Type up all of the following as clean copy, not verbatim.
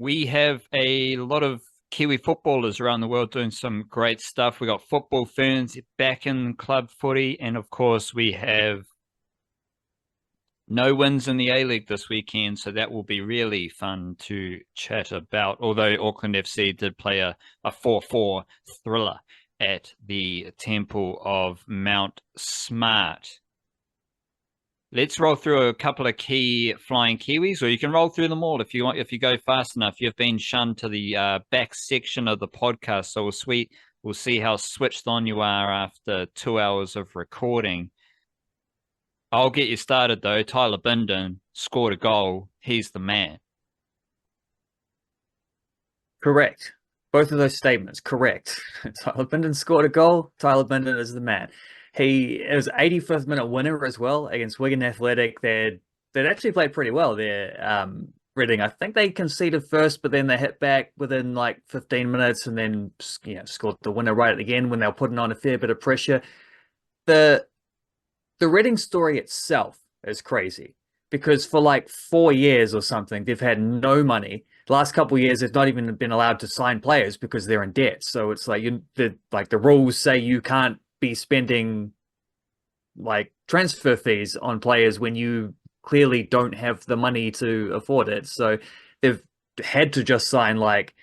We have a lot of Kiwi footballers around the world doing some great stuff. We got football ferns back in club footy, and of course, we have no wins in the A League this weekend, so that will be really fun to chat about. Although Auckland FC did play a 4-4 thriller at the Temple of Mount Smart. Let's roll through a couple of key flying Kiwis, or you can roll through them all if you want. If you go fast enough, you've been shunned to the back section of the podcast, so we'll see how switched on you are after 2 hours of recording. I'll get you started though. Tyler Bindon scored a goal. He's the man. Correct. Both of those statements, correct. Tyler Bindon scored a goal. Tyler Bindon is the man. It was 85th minute winner as well against Wigan Athletic. They'd actually played pretty well there. Reading, I think they conceded first, but then they hit back within like 15 minutes and then scored the winner right at the end when they were putting on a fair bit of pressure. The Reading story itself is crazy because for like 4 years or something, they've had no money. The last couple of years, they've not even been allowed to sign players because they're in debt. So it's like the rules say you can't be spending like transfer fees on players when you clearly don't have the money to afford it. So they've had to just sign like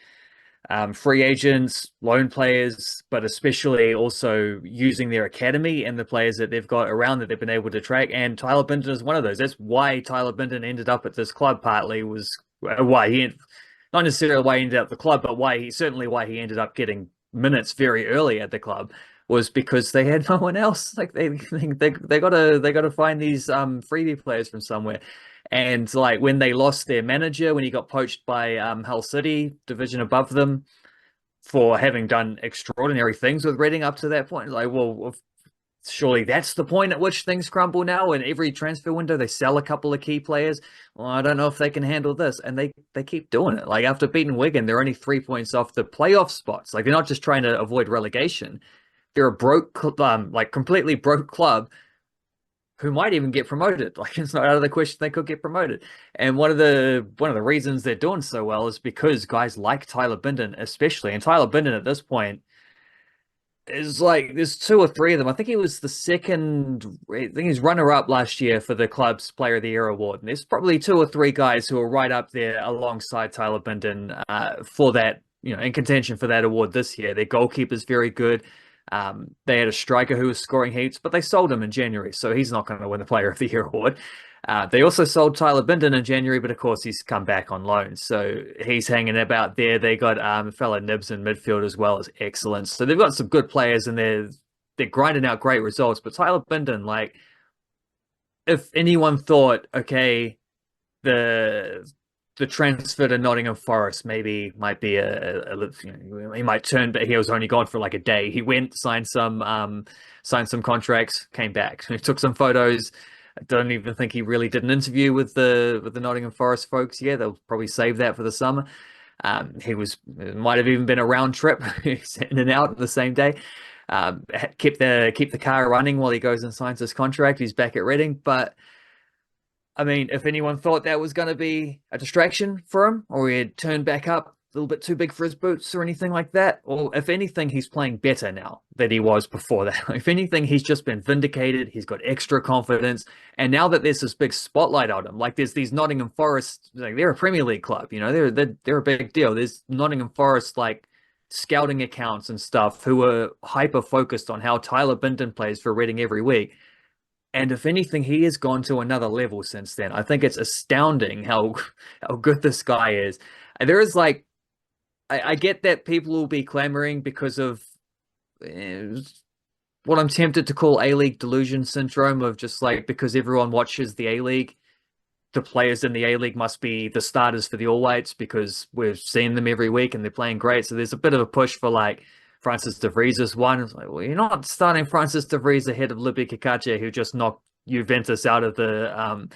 free agents, loan players, but especially also using their academy and the players that they've got around that they've been able to track. And Tyler Bindon is one of those. That's why Tyler Bindon ended up at this club. Partly was why not necessarily why he ended up at the club, but why he ended up getting minutes very early at the club was because they had no one else. Like they gotta find these freebie players from somewhere. And like when they lost their manager, when he got poached by Hull City, division above them, for having done extraordinary things with Reading up to that point, like, well, surely that's the point at which things crumble now. In every transfer window, they sell a couple of key players. Well, I don't know if they can handle this, and they keep doing it. Like after beating Wigan, they're only 3 points off the playoff spots. Like they're not just trying to avoid relegation. They're a like completely broke club who might even get promoted. Like it's not out of the question they could get promoted. And one of the reasons they're doing so well is because guys like Tyler Bindon, especially, and Tyler Bindon at this point is like there's two or three of them. I think he was the second. I think he's runner up last year for the club's Player of the Year award. And there's probably two or three guys who are right up there alongside Tyler Bindon for that, in contention for that award this year. Their goalkeeper's very good. They had a striker who was scoring heaps, but they sold him in January, so he's not going to win the Player of the Year award. They also sold Tyler Bindon in January, but of course he's come back on loan, so he's hanging about there. They got a fellow Nibs in midfield as well as excellence. So they've got some good players, and they're grinding out great results. But Tyler Bindon, like, if anyone thought, okay, the transfer to Nottingham Forest maybe might be he might turn, but he was only gone for like a day. He went, signed some contracts, came back. He took some photos. I don't even think he really did an interview with the Nottingham Forest folks. Yeah, they'll probably save that for the summer. It might have even been a round trip. He's in and out the same day. Keep the car running while he goes and signs his contract. He's back at Reading, but I mean, if anyone thought that was going to be a distraction for him, or he had turned back up a little bit too big for his boots or anything like that, or if anything, he's playing better now than he was before that. If anything, he's just been vindicated. He's got extra confidence. And now that there's this big spotlight on him, like there's these Nottingham Forest, like they're a Premier League club, they're a big deal. There's Nottingham Forest, like scouting accounts and stuff who are hyper focused on how Tyler Bindon plays for Reading every week. And if anything, he has gone to another level since then. I think it's astounding how good this guy is. And there is like, I get that people will be clamoring because of what I'm tempted to call A-League delusion syndrome of just like, because everyone watches the A-League, the players in the A-League must be the starters for the All Whites because we've seen them every week and they're playing great. So there's a bit of a push for like, Francis de Vries is one. It's like, well, you're not starting Francis de Vries ahead of Liberato Cacace, who just knocked Juventus out of the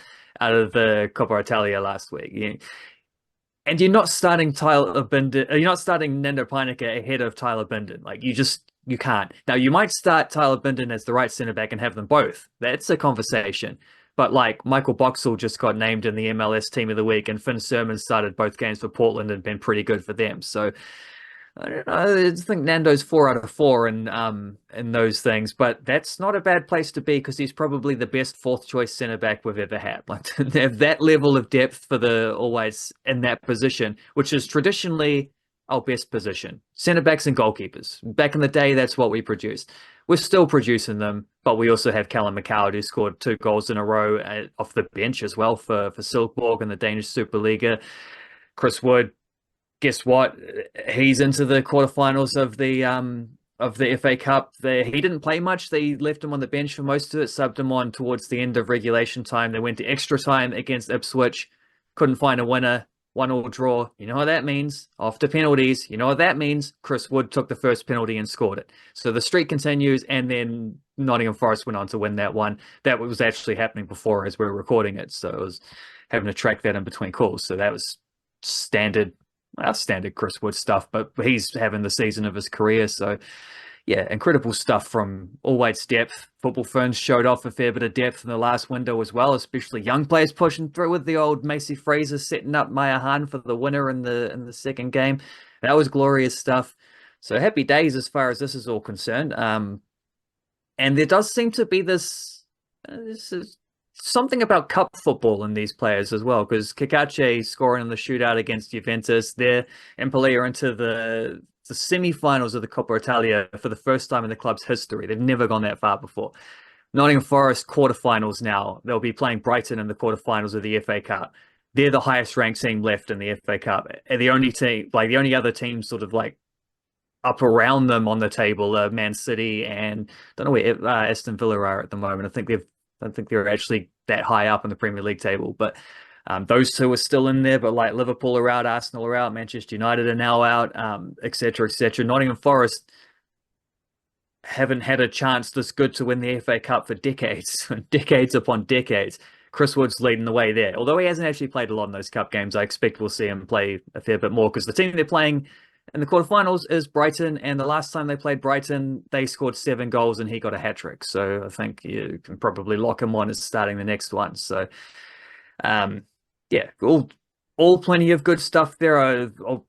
Coppa Italia last week. And you're not starting Tyler Bindon. You're not starting Nando Peinica ahead of Tyler Bindon. Like you can't. Now you might start Tyler Bindon as the right centre back and have them both. That's a conversation. But like Michael Boxall just got named in the MLS Team of the Week, and Finn Sermon started both games for Portland and been pretty good for them. So I don't know. I think Nando's 4 out of 4 in those things, but that's not a bad place to be because he's probably the best fourth choice centre back we've ever had. Like to have that level of depth for the always in that position, which is traditionally our best position. Centre backs and goalkeepers. Back in the day, that's what we produced. We're still producing them, but we also have Callum McCowd, who scored 2 goals in a row off the bench as well for Silkeborg in the Danish Superliga. Chris Wood, guess what? He's into the quarterfinals of the FA Cup. He didn't play much. They left him on the bench for most of it, subbed him on towards the end of regulation time. They went to extra time against Ipswich, couldn't find a winner, 1-1 draw. You know what that means? Off to penalties. You know what that means? Chris Wood took the first penalty and scored it. So the streak continues, and then Nottingham Forest went on to win that one. That was actually happening before as we were recording it, so it was having to track that in between calls. So that was standard Chris Wood stuff, but he's having the season of his career. So yeah, incredible stuff from Always depth. Football Ferns showed off a fair bit of depth in the last window as well, especially young players pushing through with the old Macy Fraser setting up Maya Han for the winner in the second game. That was glorious stuff. So happy days as far as this is all concerned. And there does seem to be this is something about cup football in these players as well, because Cacace scoring in the shootout against Juventus, they're Empoli are into the semi-finals of the Coppa Italia for the first time in the club's history. They've never gone that far before. Nottingham Forest quarterfinals now. They'll be playing Brighton in the quarterfinals of the FA Cup. They're the highest ranked team left in the FA Cup. And the only team, like the only other team sort of like up around them on the table, Man City and I don't know where Aston Villa are at the moment. I don't think they're actually that high up in the Premier League table, but those two are still in there. But like Liverpool are out, Arsenal are out, Manchester United are now out, etc., etc. Nottingham Forest haven't had a chance this good to win the FA Cup for decades, decades upon decades. Chris Wood's leading the way there. Although he hasn't actually played a lot in those cup games, I expect we'll see him play a fair bit more because the team they're playing in the quarterfinals is Brighton, and the last time they played Brighton, they scored 7 goals and he got a hat-trick. So I think you can probably lock him on as starting the next one. So, yeah, all plenty of good stuff there. I'll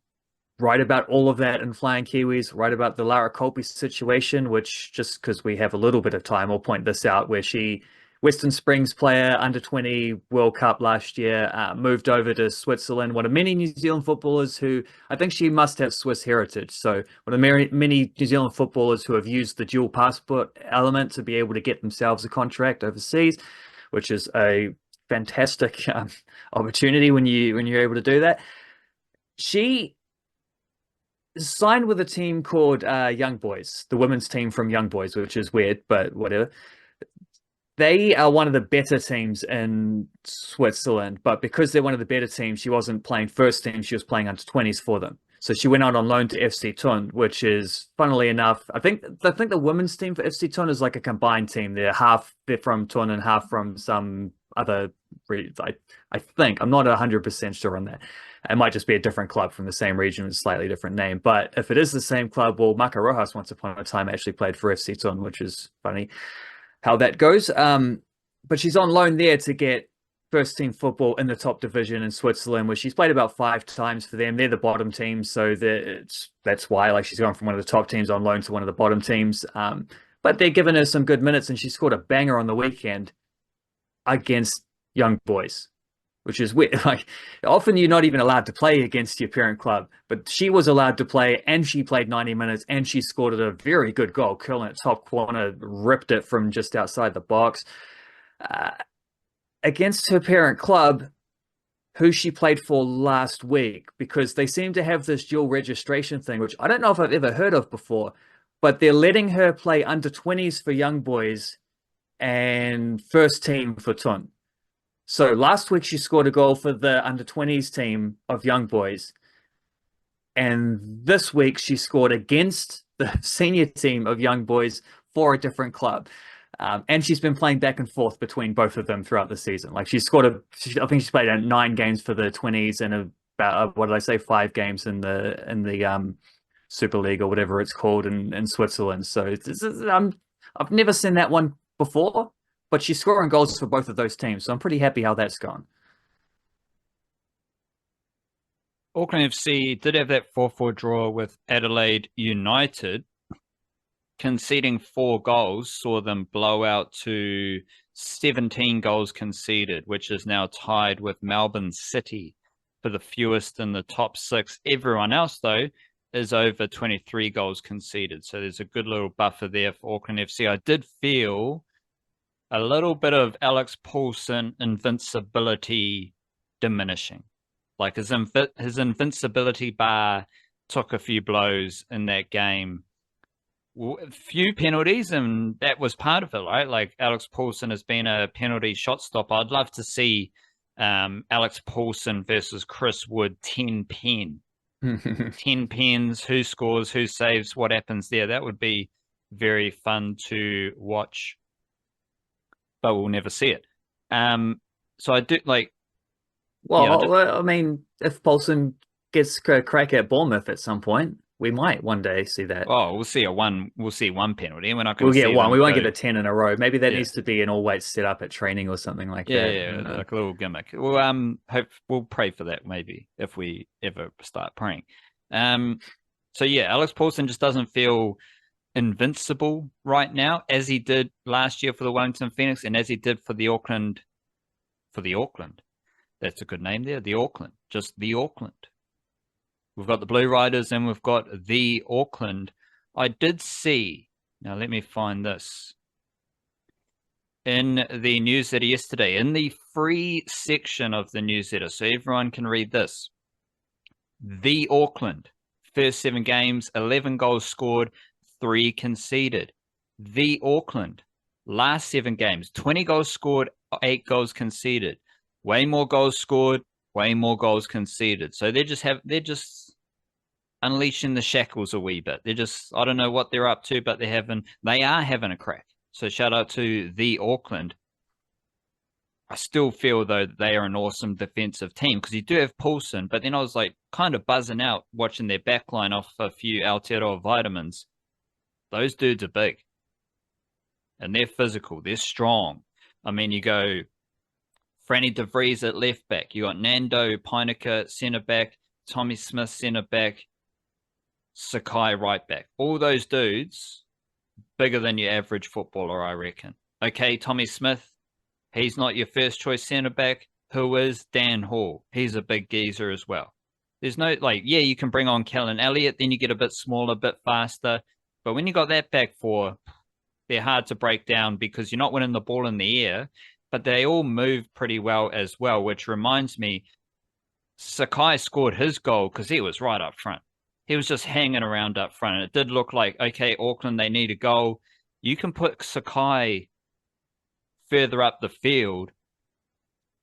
write about all of that in Flying Kiwis, write about the Lara Colpi situation, which just because we have a little bit of time, I'll point this out, where Western Springs player, under-20 World Cup last year, moved over to Switzerland. One of many New Zealand footballers who, I think she must have Swiss heritage. So one of many New Zealand footballers who have used the dual passport element to be able to get themselves a contract overseas, which is a fantastic opportunity when you're able to do that. She signed with a team called Young Boys, the women's team from Young Boys, which is weird, but whatever. They are one of the better teams in Switzerland, but because they're one of the better teams, she wasn't playing first team, she was playing under 20s for them. So she went out on loan to FC Thun, which is, funnily enough, I think the women's team for FC Thun is like a combined team. They're from Thun and half from some other, I think. I'm not 100% sure on that. It might just be a different club from the same region with a slightly different name. But if it is the same club, well, Maka Rojas once upon a time actually played for FC Thun, which is funny how that goes. But she's on loan there to get first team football in the top division in Switzerland, where she's played about 5 times for them. They're the bottom team, so that's why like she's gone from one of the top teams on loan to one of the bottom teams. But they're giving her some good minutes, and she scored a banger on the weekend against Young Boys, which is weird. Like often you're not even allowed to play against your parent club, but she was allowed to play, and she played 90 minutes, and she scored a very good goal, curling it top corner, ripped it from just outside the box against her parent club, who she played for last week, because they seem to have this dual registration thing, which I don't know if I've ever heard of before, but they're letting her play under 20s for Young Boys and first team for Thun. So last week she scored a goal for the under 20s team of Young Boys. And this week she scored against the senior team of Young Boys for a different club. And she's been playing back and forth between both of them throughout the season. Like I think she's played 9 games for the 20s and about, 5 games in the Super League or whatever it's called in Switzerland. So I've never seen that one before, but she's scoring goals for both of those teams, so I'm pretty happy how that's gone. Auckland FC did have that 4-4 draw with Adelaide United. Conceding 4 goals saw them blow out to 17 goals conceded, which is now tied with Melbourne City for the fewest in the top 6. Everyone else, though, is over 23 goals conceded. So there's a good little buffer there for Auckland FC. I did feel a little bit of Alex Paulson invincibility diminishing. Like his invincibility bar took a few blows in that game. Few penalties, and that was part of it, right? Like Alex Paulson has been a penalty shot stopper. I'd love to see Alex Paulson versus Chris Wood 10-pen. 10 pens, who scores, who saves, what happens there. That would be very fun to watch, but we'll never see it. So I do like. Well, I mean, if Paulson gets a crack at Bournemouth at some point, we might one day see that. Oh, we'll see one penalty, and we're not going We'll to get see one. We won't go, get a 10 in a row. Maybe that Yeah. needs to be an all-weight setup at training or something like that. Yeah, like a little gimmick. Well, we'll pray for that maybe if we ever start praying. So yeah, Alex Paulson just doesn't feel invincible right now, as he did last year for the Wellington Phoenix, and as he did for the Auckland. That's a good name there. The Auckland, just the Auckland. We've got the Blue Riders and we've got the Auckland. I did see, now let me find this, in the newsletter yesterday, in the free section of the newsletter, so everyone can read this. The Auckland, first 7 games, 11 goals scored, 3 conceded. The Auckland, last 7 games, 20 goals scored, 8 goals conceded. Way more goals scored, way more goals conceded. So they're just unleashing the shackles a wee bit. They're just, I don't know what they're up to, but they are having a crack. So shout out to the Auckland. I still feel though that they are an awesome defensive team because you do have Paulson, but then I was like kind of buzzing out watching their backline off a few Aotearoa vitamins. Those dudes are big. And they're physical. They're strong. I mean, you go Franny de Vries at left back. You got Nando Peineke centre back, Tommy Smith centre back, Sakai right back. All those dudes bigger than your average footballer, I reckon. Okay, Tommy Smith, he's not your first choice centre back. Who is? Dan Hall. He's a big geezer as well. There's no, you can bring on Kellen Elliott, then you get a bit smaller, a bit faster. But when you got that back four, they're hard to break down because you're not winning the ball in the air, but they all move pretty well as well, which reminds me, Sakai scored his goal because he was right up front. He was just hanging around up front. And it did look like, okay, Auckland, they need a goal. You can put Sakai further up the field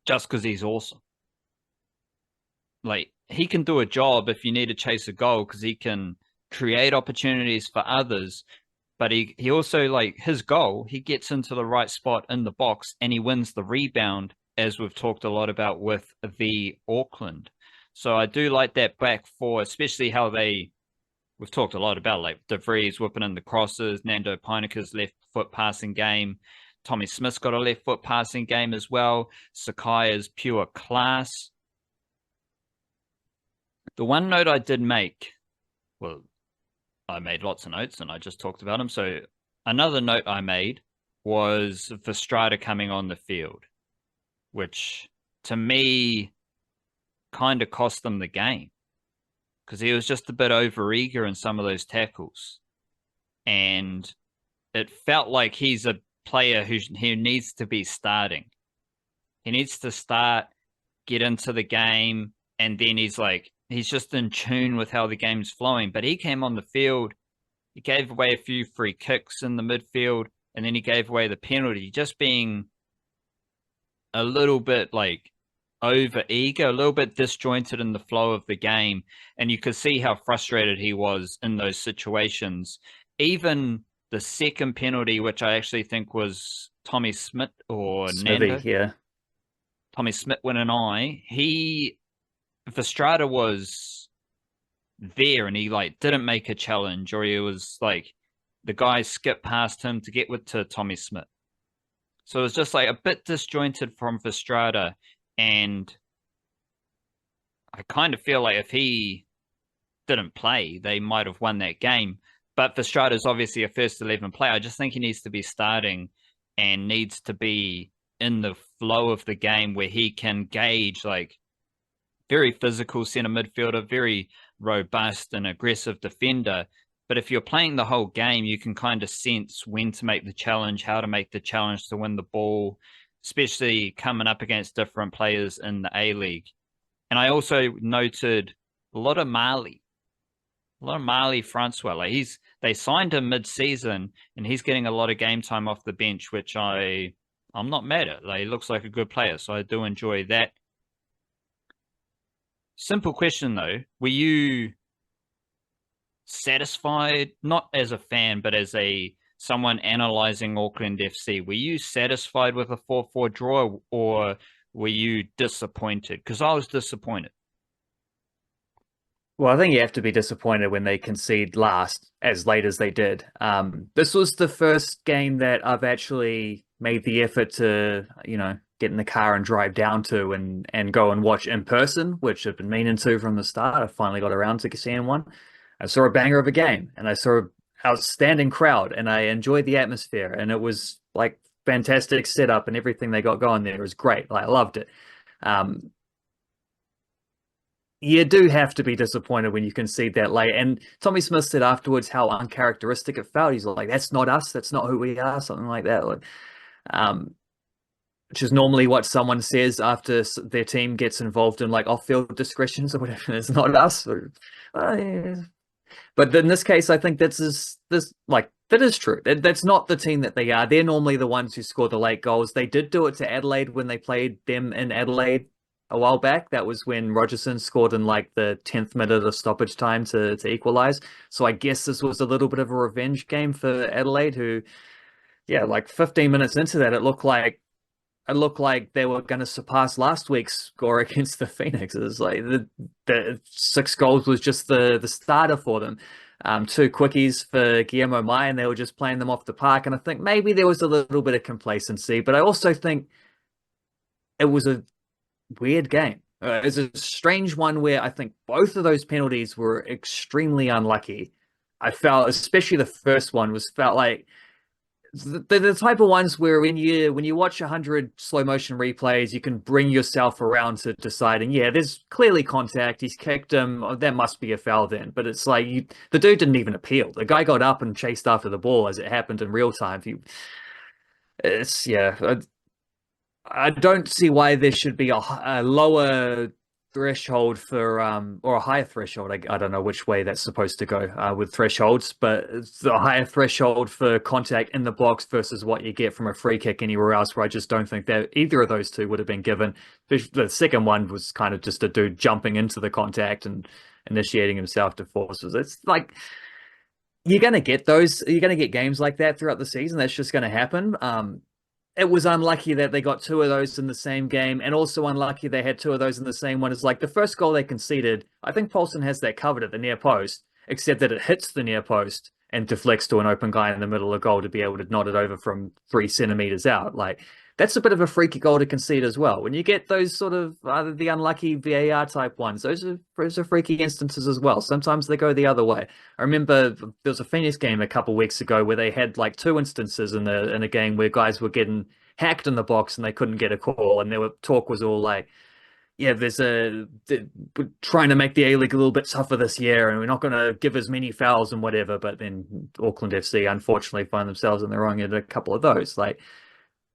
just because he's awesome. Like, he can do a job if you need to chase a goal because he can create opportunities for others. But he also, like, his goal, he gets into the right spot in the box and he wins the rebound, as we've talked a lot about with the Auckland. So I do like that back four, especially how we've talked a lot about, like, De Vries whipping in the crosses, Nando Peineke's left foot passing game. Tommy Smith's got a left foot passing game as well. Sakai is pure class. The one note I did make, well, I made lots of notes and I just talked about him. So another note I made was Verstrada coming on the field, which to me kind of cost them the game because he was just a bit overeager in some of those tackles. And it felt like he's a player who needs to be starting. He needs to start, get into the game, and then he's just in tune with how the game's flowing. But he came on the field, he gave away a few free kicks in the midfield, and then he gave away the penalty, just being a little bit over eager, a little bit disjointed in the flow of the game. And you could see how frustrated he was in those situations. Even the second penalty, which I actually think was Tommy Smith or Smithy, Nando. yeah. Tommy Smith with an eye. Verstrada was there and he didn't make a challenge, or he was the guy skipped past him to get to Tommy Smith. So it was just like a bit disjointed from Verstrada. And I kind of feel like if he didn't play, they might have won that game. But Verstrada is obviously a first 11 player. I just think he needs to be starting and needs to be in the flow of the game where he can gauge, like, very physical center midfielder, very robust and aggressive defender. But if you're playing the whole game, you can kind of sense when to make the challenge, how to make the challenge to win the ball, especially coming up against different players in the A-League. And I also noted a lot of Marley Francois. Like they signed him mid-season, and he's getting a lot of game time off the bench, which I'm not mad at. Like, he looks like a good player, so I do enjoy that. Simple question though: were you satisfied, not as a fan, but as someone analyzing Auckland FC? Were you satisfied with a 4-4 draw, or were you disappointed? Because I was disappointed. Well, I think you have to be disappointed when they concede last as late as they did. This was the first game that I've actually made the effort to, get in the car and drive down to and go and watch in person, which I've been meaning to from the start. I finally got around to seeing one. I saw a banger of a game, and I saw an outstanding crowd, and I enjoyed the atmosphere, and it was like fantastic setup, and everything they got going there. It was great. Like, I loved it. You do have to be disappointed when you concede that late. And Tommy Smith said afterwards how uncharacteristic it felt. He's like, "That's not us. That's not who we are." Something like that. Which is normally what someone says after their team gets involved in like off-field discretions or whatever. It's not us. Yeah. But in this case, I think that is true. That's not the team that they are. They're normally the ones who score the late goals. They did do it to Adelaide when they played them in Adelaide a while back. That was when Rogerson scored in like the 10th minute of stoppage time to equalize. So I guess this was a little bit of a revenge game for Adelaide, who, yeah, like 15 minutes into that, it looked like they were going to surpass last week's score against the Phoenix. It was like the 6 goals was just the starter for them. 2 quickies for Guillermo Mai, and they were just playing them off the park. And I think maybe there was a little bit of complacency, but I also think it was a weird game. It's a strange one where I think both of those penalties were extremely unlucky. I felt, especially the first one, felt like the type of ones where when you watch 100 slow motion replays, you can bring yourself around to deciding, yeah, there's clearly contact. He's kicked him. Oh, that must be a foul then. But it's like the dude didn't even appeal. The guy got up and chased after the ball as it happened in real time. I don't see why there should be a lower threshold for or a higher threshold. I don't know which way that's supposed to go with thresholds, but it's a higher threshold for contact in the box versus what you get from a free kick anywhere else, where I just don't think that either of those two would have been given. The second one was kind of just a dude jumping into the contact and initiating himself to forces. It's like you're going to get games like that throughout the season. That's just going to happen. It was unlucky that they got 2 of those in the same game, and also unlucky they had 2 of those in the same one. It's like the first goal they conceded, I think Paulson has that covered at the near post, except that it hits the near post and deflects to an open guy in the middle of the goal to be able to nod it over from 3 centimeters out. Like, that's a bit of a freaky goal to concede as well. When you get those sort of the unlucky VAR type ones, those are freaky instances as well. Sometimes they go the other way. I remember there was a Phoenix game a couple of weeks ago where they had like 2 instances in a game where guys were getting hacked in the box and they couldn't get a call, and talk was all like, yeah, we're trying to make the A-League a little bit tougher this year, and we're not going to give as many fouls and whatever. But then Auckland FC unfortunately find themselves in the wrong at a couple of those. Like,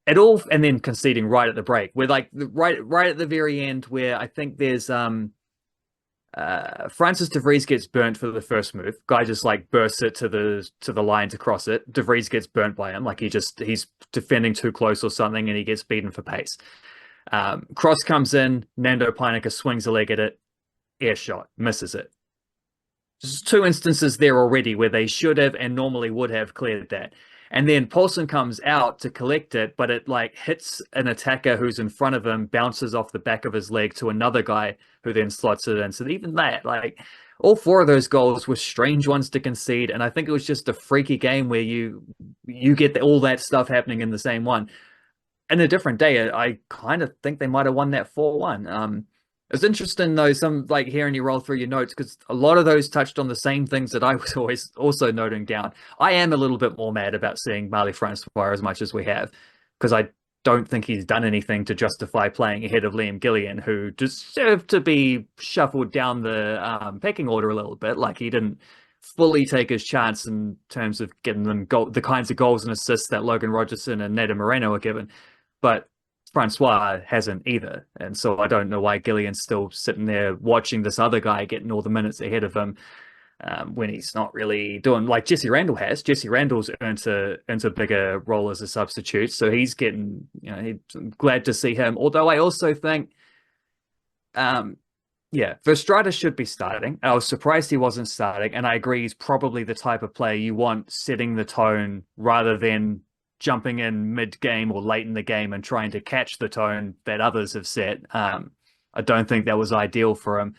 at all, and then conceding right at the break. We're like right at the very end, where I think there's Francis De Vries gets burnt for the first move. Guy just like bursts it to the line to cross it. De Vries gets burnt by him, like he's defending too close or something, and he gets beaten for pace. Cross comes in, Nando Pinecker swings a leg at it, air shot, misses it. There's 2 instances there already where they should have and normally would have cleared that. And then Paulson comes out to collect it, but it like hits an attacker who's in front of him, bounces off the back of his leg to another guy who then slots it in. So even that, like, all 4 of those goals were strange ones to concede. And I think it was just a freaky game where you get all that stuff happening in the same one. in a different day, I kind of think they might have won that 4-1. It's interesting though, some like hearing you roll through your notes because a lot of those touched on the same things that I was always also noting down. I am a little bit more mad about seeing Marley Francois as much as we have because I don't think he's done anything to justify playing ahead of Liam Gillian, who deserved to be shuffled down the pecking order a little bit. Like he didn't fully take his chance in terms of getting them the kinds of goals and assists that Logan Rogerson and Neda Moreno are given. But Francois hasn't either. And so I don't know why Gillian's still sitting there watching this other guy getting all the minutes ahead of him when he's not really doing like Jesse Randall has. Jesse Randall's earned a bigger role as a substitute. So he's getting, I'm glad to see him. Although I also think, Verstrada should be starting. I was surprised he wasn't starting. And I agree he's probably the type of player you want setting the tone rather than jumping in mid-game or late in the game and trying to catch the tone that others have set. I don't think that was ideal for him.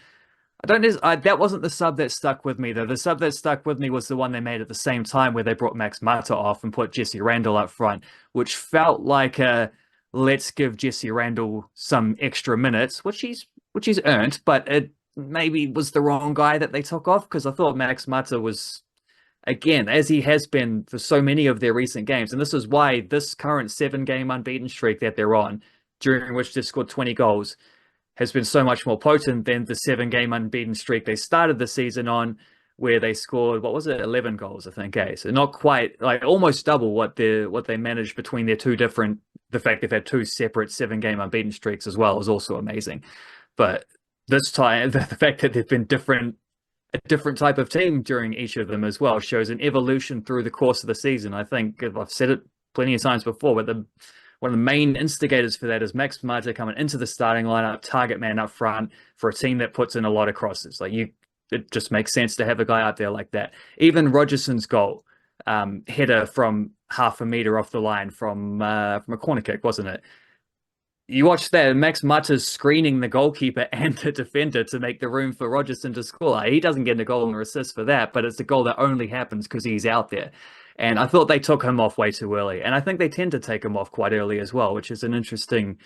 That wasn't the sub that stuck with me, though. The sub that stuck with me was the one they made at the same time where they brought Max Mata off and put Jesse Randall up front, which felt like let's give Jesse Randall some extra minutes, which he's earned, but it maybe was the wrong guy that they took off because I thought Max Mata was, again, as he has been for so many of their recent games, and this is why this current 7-game unbeaten streak that they're on, during which they scored 20 goals, has been so much more potent than the 7-game unbeaten streak they started the season on, where they scored, 11 goals, I think, So not quite, like almost double what they managed between their two different, the fact they've had two separate 7-game unbeaten streaks as well is also amazing. But this time, the fact that they've been a different type of team during each of them as well shows an evolution through the course of the season. I think I've said it plenty of times before, but one of the main instigators for that is Max Mata coming into the starting lineup, target man up front for a team that puts in a lot of crosses. It just makes sense to have a guy out there like that. Even Rogerson's goal, header from half a meter off the line from a corner kick, wasn't it? You watch that, Max Mata's screening the goalkeeper and the defender to make the room for Rogerson to score. He doesn't get a goal or assist for that, but it's a goal that only happens because he's out there. And I thought they took him off way too early. And I think they tend to take him off quite early as well, which is an interesting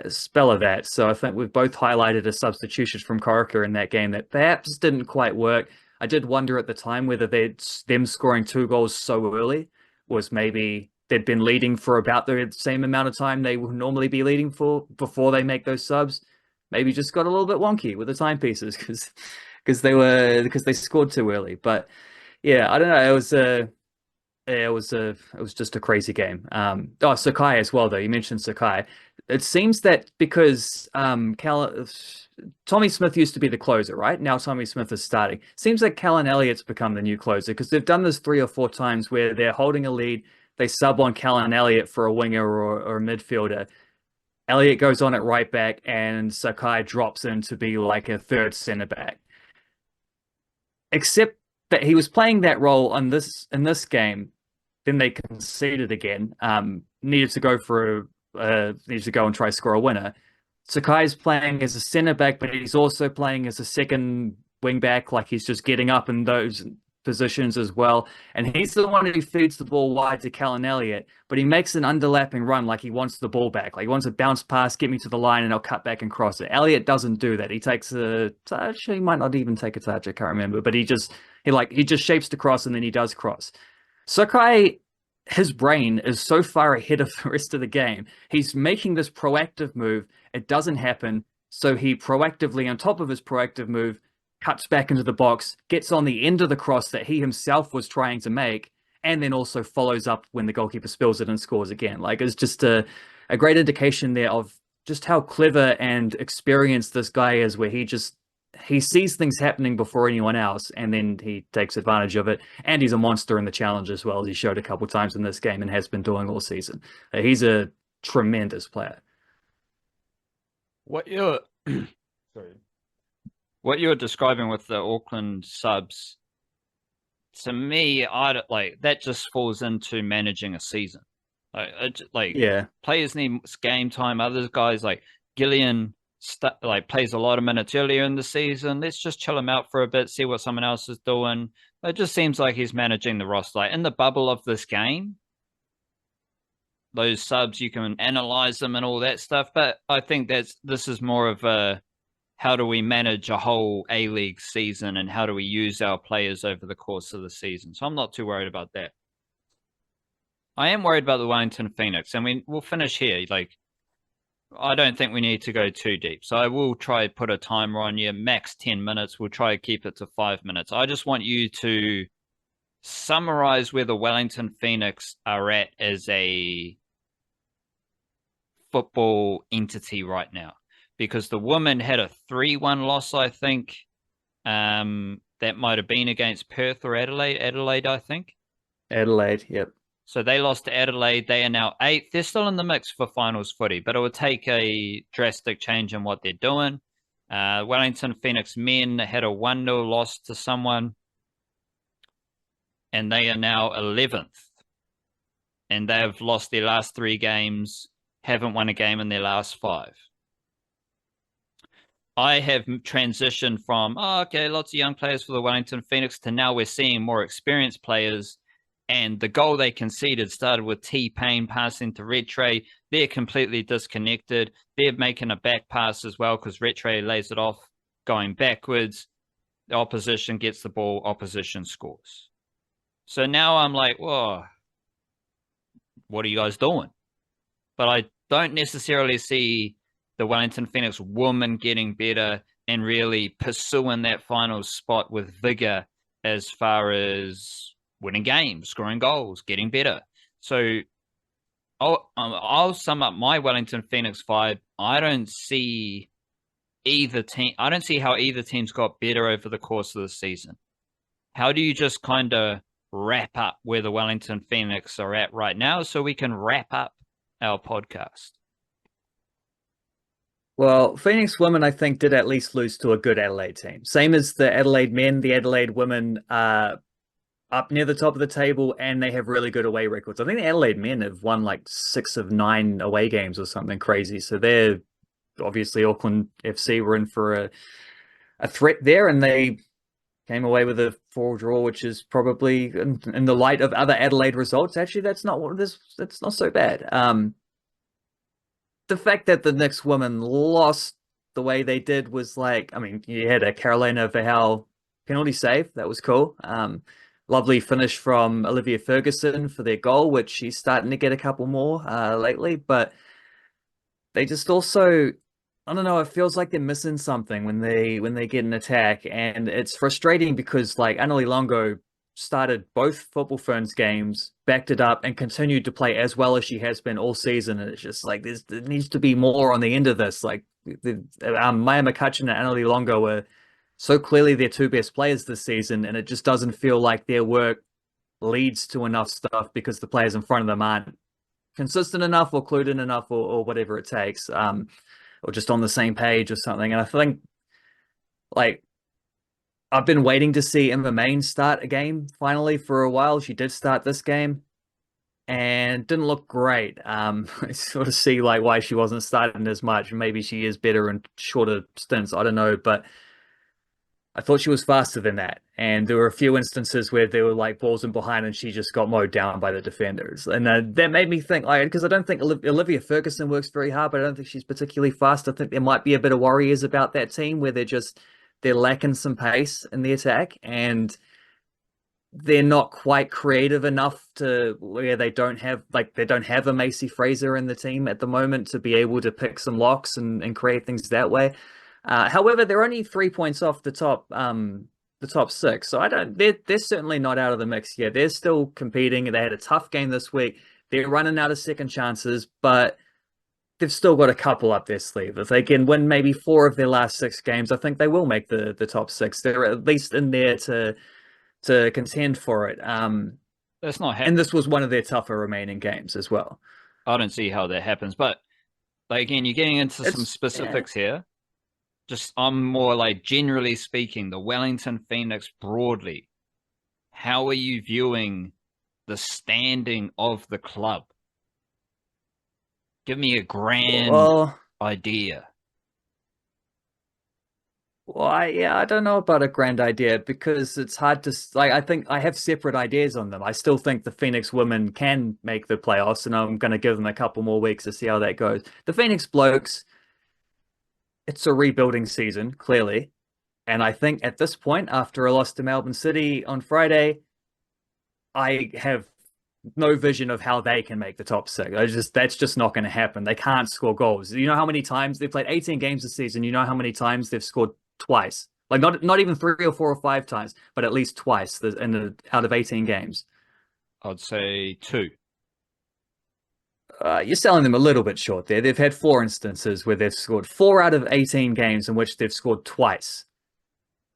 spell of that. So I think we've both highlighted a substitution from Corica in that game that perhaps didn't quite work. I did wonder at the time whether them scoring 2 goals so early was maybe they'd been leading for about the same amount of time they would normally be leading for before they make those subs. Maybe just got a little bit wonky with the timepieces because they scored too early. But yeah, I don't know. It was just a crazy game. Sakai as well, though. You mentioned Sakai. It seems that because Tommy Smith used to be the closer, right? Now Tommy Smith is starting. Seems like Callan Elliott's become the new closer because they've done this 3 or 4 times where they're holding a lead. They sub on Callan Elliott for a winger or a midfielder. Elliott goes on at right back and Sakai drops in to be like a third centre back. Except that he was playing that role in this game. Then they conceded again. Needed to go and try score a winner. Sakai's playing as a centre back, but he's also playing as a second wing back. Like he's just getting up in those positions as well. And he's the one who feeds the ball wide to Callan Elliott, but he makes an underlapping run like he wants the ball back. Like he wants a bounce pass, get me to the line, and I'll cut back and cross it. Elliott doesn't do that. He takes a touch. He might not even take a touch. I can't remember, but he just shapes the cross and then he does cross. Sakai, his brain is so far ahead of the rest of the game. He's making this proactive move. It doesn't happen. So he proactively, on top of his proactive move, cuts back into the box, gets on the end of the cross that he himself was trying to make, and then also follows up when the goalkeeper spills it and scores again. Like, it's just a great indication there of just how clever and experienced this guy is, where he sees things happening before anyone else, and then he takes advantage of it. And he's a monster in the challenge as well, as he showed a couple times in this game and has been doing all season. He's a tremendous player. What you're describing with the Auckland subs, to me, that just falls into managing a season. Players need game time. Other guys like Gillian plays a lot of minutes earlier in the season. Let's just chill him out for a bit, see what someone else is doing. It just seems like he's managing the roster. Like in the bubble of this game, those subs, you can analyze them and all that stuff. But I think this is more of a how do we manage a whole A-League season and how do we use our players over the course of the season. So I'm not too worried about that. I am worried about the Wellington Phoenix, and we'll finish here. Like, I don't think we need to go too deep. So I will try to put a timer on you, max 10 minutes. We'll try to keep it to 5 minutes. I just want you to summarize where the Wellington Phoenix are at as a football entity right now. Because the women had a 3-1 loss, I think. That might have been against Perth or Adelaide. Adelaide, I think. Adelaide, yep. So they lost to Adelaide. They are now 8th. They're still in the mix for finals footy, but it would take a drastic change in what they're doing. Wellington Phoenix men had a 1-0 loss to someone, and they are now 11th. And they have lost their last 3 games, haven't won a game in their last 5. I have transitioned from, okay, lots of young players for the Wellington Phoenix to now we're seeing more experienced players. And the goal they conceded started with T-Pain passing to Retre. They're completely disconnected. They're making a back pass as well because Retre lays it off going backwards. The opposition gets the ball, opposition scores. So now I'm like, whoa, what are you guys doing? But I don't necessarily see the Wellington Phoenix woman getting better and really pursuing that final spot with vigor as far as winning games, scoring goals, getting better. So I'll sum up my Wellington Phoenix vibe. I don't see either team. I don't see how either team's got better over the course of the season. How do you just kind of wrap up where the Wellington Phoenix are at right now so we can wrap up our podcast? Well, Phoenix women, I think, did at least lose to a good Adelaide team. Same as the Adelaide men, the Adelaide women up near the top of the table, and they have really good away records. I think the Adelaide men have won like 6 of 9 away games or something crazy. So they're obviously Auckland FC were in for a threat there, and they came away with a 4 draw, which is probably in the light of other Adelaide results. Actually, that's not so bad. The fact that the Knicks women lost the way they did was like, I mean, you had a Carolina Verhal penalty save. That was cool. Lovely finish from Olivia Ferguson for their goal, which she's starting to get a couple more lately. But they just also, I don't know, it feels like they're missing something when they get an attack. And it's frustrating because like Anneli Longo started both Football Ferns games, backed it up, and continued to play as well as she has been all season. And it's just like there needs to be more on the end of this. Like Maya McCutcheon and Anneli Longo were so clearly their 2 best players this season, and it just doesn't feel like their work leads to enough stuff because the players in front of them aren't consistent enough or clued in enough or whatever it takes, or just on the same page or something. And I think like I've been waiting to see Emma Main start a game finally for a while. She did start this game and didn't look great. I sort of see like why she wasn't starting as much. Maybe she is better in shorter stints. I don't know, but I thought she was faster than that. And there were a few instances where there were like balls in behind and she just got mowed down by the defenders. And that made me think, like, because I don't think Olivia Ferguson works very hard, but I don't think she's particularly fast. I think there might be a bit of worries about that team where they're lacking some pace in the attack and they're not quite creative enough to where they don't have a Macy Fraser in the team at the moment to be able to pick some locks and create things that way. However, they're only 3 points off the top 6, so they're certainly not out of the mix yet. They're still competing. They had a tough game this week. They're running out of second chances, but they've still got a couple up their sleeve. If they can win maybe 4 of their last 6 games, I think they will make the top 6. They're at least in there to contend for it. That's not happening. And this was one of their tougher remaining games as well. I don't see how that happens, but like, again, you're getting into some specifics here. Just I'm more like generally speaking, the Wellington Phoenix broadly. How are you viewing the standing of the club? Give me a grand idea. Well, I don't know about a grand idea because it's hard to like. I think I have separate ideas on them. I still think the Phoenix women can make the playoffs, and I'm going to give them a couple more weeks to see how that goes. The Phoenix blokes, it's a rebuilding season, clearly, and I think at this point, after a loss to Melbourne City on Friday, I have no vision of how they can make the top six. That's just not going to happen. They can't score goals. You know how many times they've played 18 games this season? You know how many times they've scored twice? Like not even 3 or 4 or 5 times, but at least twice out of 18 games. I'd say two. You're selling them a little bit short there. They've had 4 instances where they've scored 4 out of 18 games in which they've scored twice.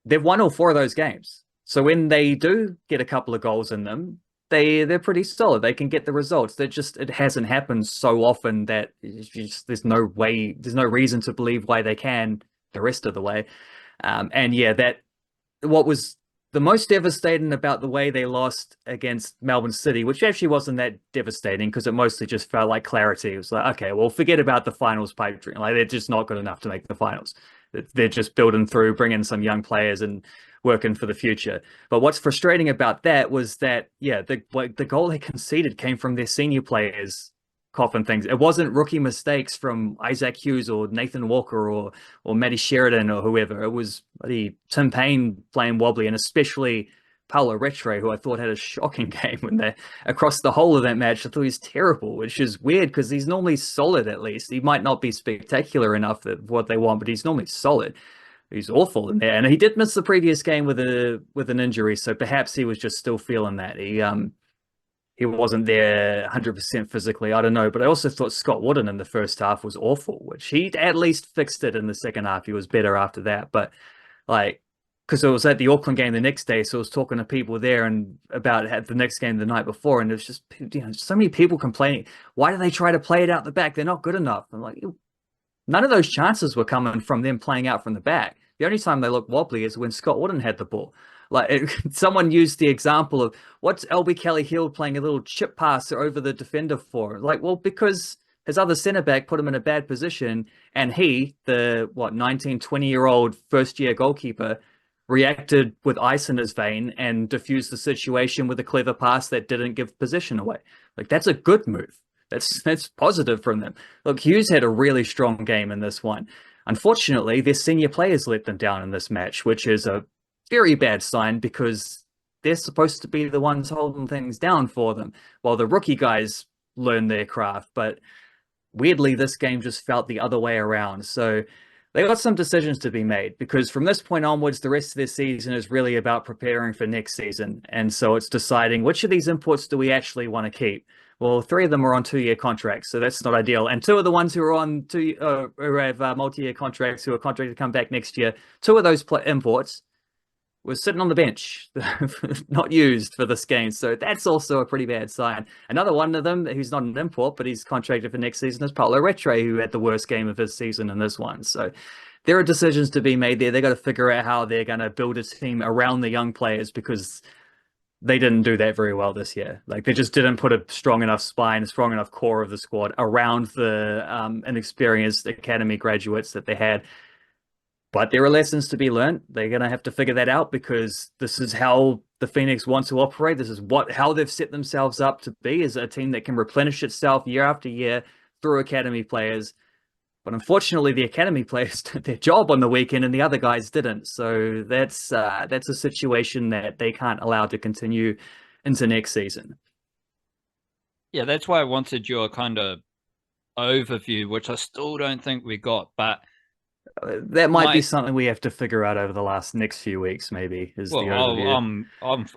They've won all 4 of those games. So when they do get a couple of goals in them, they're pretty solid. They can get the results. It hasn't happened so often that there's no way, there's no reason to believe why they can the rest of the way. And yeah, that what was the most devastating about the way they lost against Melbourne City, which actually wasn't that devastating because it mostly just felt like clarity. It was like, okay, well, forget about the finals pipe dream. Like they're just not good enough to make the finals. They're just building through, bringing some young players and working for the future. But what's frustrating about that was that, yeah, the goal they conceded came from their senior players coughing things. It wasn't rookie mistakes from Isaac Hughes or Nathan Walker or Matty Sheridan or whoever. It was Tim Payne playing wobbly, and especially Paulo Retre, who I thought had a shocking game when they across the whole of that match. I thought he was terrible, which is weird because he's normally solid. At least he might not be spectacular enough that what they want, but he's normally solid. He's awful in there, and he did miss the previous game with an injury, so perhaps he was just still feeling that he wasn't there 100% physically. I don't know, but I also thought Scott Wooden in the first half was awful, which he at least fixed it in the second half. He was better after that, but like because it was at the Auckland game the next day, so I was talking to people there and about the next game the night before, and there's just so many people complaining. Why do they try to play it out the back? They're not good enough. I'm like, none of those chances were coming from them playing out from the back. The only time they look wobbly is when Scott Wooden had the ball. Someone used the example of what's LB Kelly Hill playing a little chip pass over the defender for? Like, well, because his other centre back put him in a bad position, and he, the 19, 20-year-old first year goalkeeper, reacted with ice in his vein and diffused the situation with a clever pass that didn't give position away. Like, that's a good move. That's positive from them. Look, Hughes had a really strong game in this one. Unfortunately, their senior players let them down in this match, which is a very bad sign because they're supposed to be the ones holding things down for them while the rookie guys learn their craft. But weirdly, this game just felt the other way around. So they got some decisions to be made because from this point onwards, the rest of this season is really about preparing for next season. And so it's deciding which of these imports do we actually want to keep. Well, 3 of them are on 2-year contracts, so that's not ideal. And 2 of the ones who are on who have multi-year contracts, who are contracted to come back next year, 2 of those imports were sitting on the bench, not used for this game. So that's also a pretty bad sign. Another one of them, who's not an import, but he's contracted for next season, is Paulo Retre, who had the worst game of his season in this one. So there are decisions to be made there. They got to figure out how they're going to build a team around the young players because they didn't do that very well this year. Like they just didn't put a strong enough spine, a strong enough core of the squad around the inexperienced academy graduates that they had. But there are lessons to be learned. They're going to have to figure that out because this is how the Phoenix wants to operate. This is how they've set themselves up to be as a team that can replenish itself year after year through academy players. But unfortunately, the academy players did their job on the weekend and the other guys didn't. So that's a situation that they can't allow to continue into next season. Yeah, that's why I wanted your kind of overview, which I still don't think we got. But that might be something we have to figure out over the next few weeks. Maybe is the overview.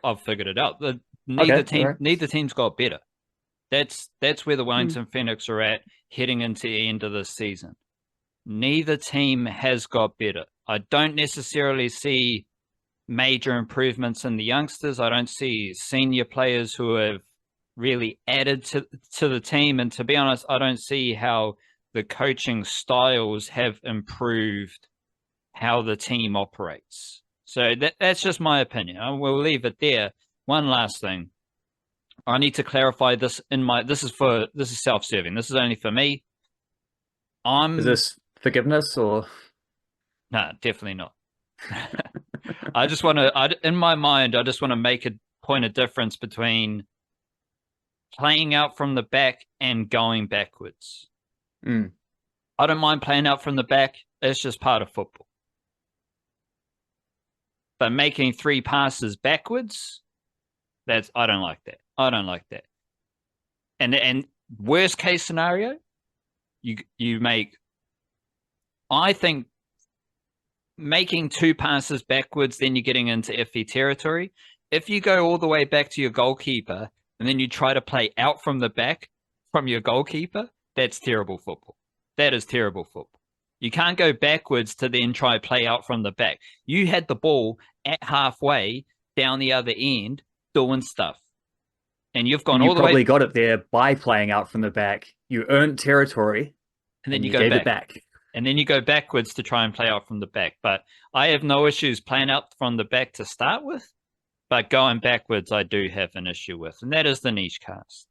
I've figured it out. Okay, neither team's got better. That's where the Wellington Phoenix are at heading into the end of this season. Neither team has got better. I don't necessarily see major improvements in the youngsters. I don't see senior players who have really added to the team. And to be honest, I don't see how the coaching styles have improved how the team operates. So that's just my opinion. We'll leave it there. One last thing. I need to clarify this this is self-serving. This is only for me. Is this forgiveness or? No, definitely not. I just want to, in my mind, I just want to make a point of difference between playing out from the back and going backwards. Mm. I don't mind playing out from the back. It's just part of football. But making 3 passes backwards, I don't like that. I don't like that. And worst case scenario, you make, I think, making 2 passes backwards, then you're getting into iffy territory. If you go all the way back to your goalkeeper and then you try to play out from the back from your goalkeeper, that's terrible football. That is terrible football. You can't go backwards to then try play out from the back. You had the ball at halfway down the other end doing stuff. And you've gone And you all the way. probably got it there by playing out from the back. You earned territory, and then you gave go it back. And then you go backwards to try and play out from the back. But I have no issues playing out from the back to start with. But going backwards, I do have an issue with. And that is the niche cast.